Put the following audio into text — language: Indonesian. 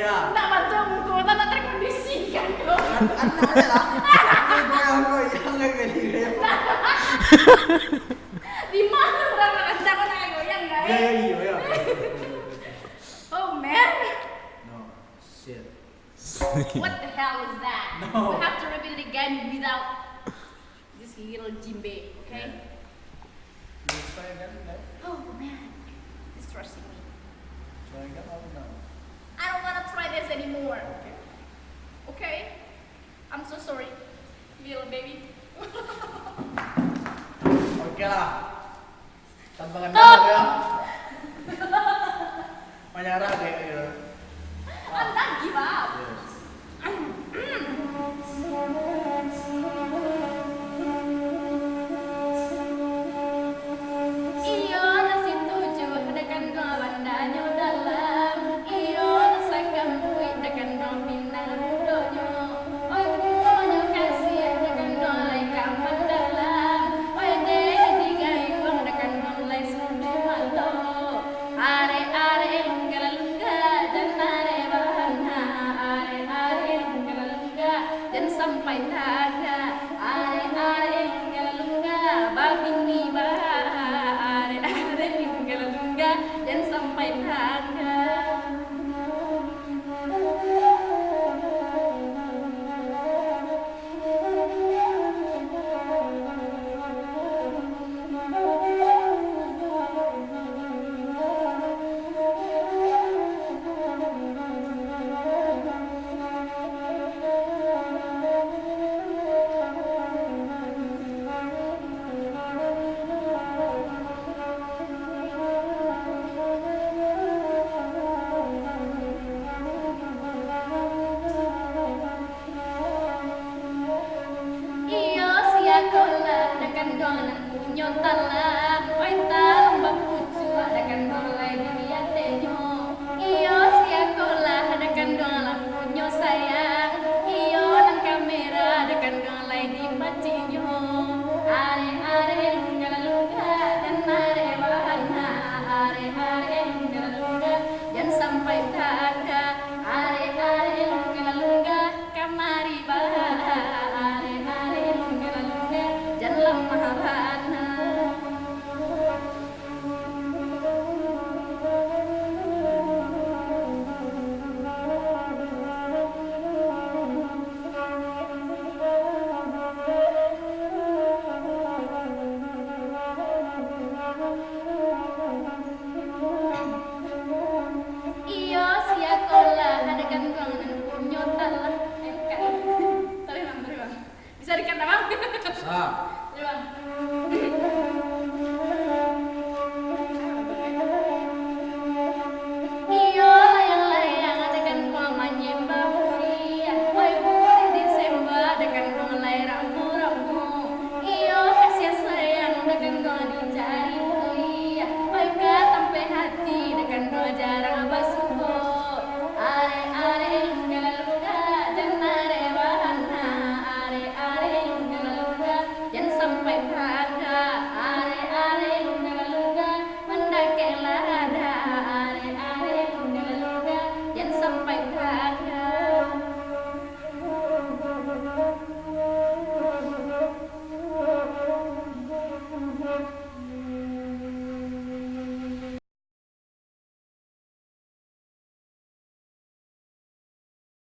ya. Nak bantu mengkuatan nak terkondisikan kau. Ada lah. Goyang kayak gini. Di mana orang nak kerja kau nak goyang guys? Iya. Oh man. No, shit. What the hell is that? No. We have to repeat it again without this little Jimbe, okay? Let's try again, guys. Oh man, it's stressing me. Try again, no. I don't wanna try this anymore. Okay? I'm so sorry, little baby. Oke lah. Tantangan mana ya? Menyerah kayak gitu. I'm not give up.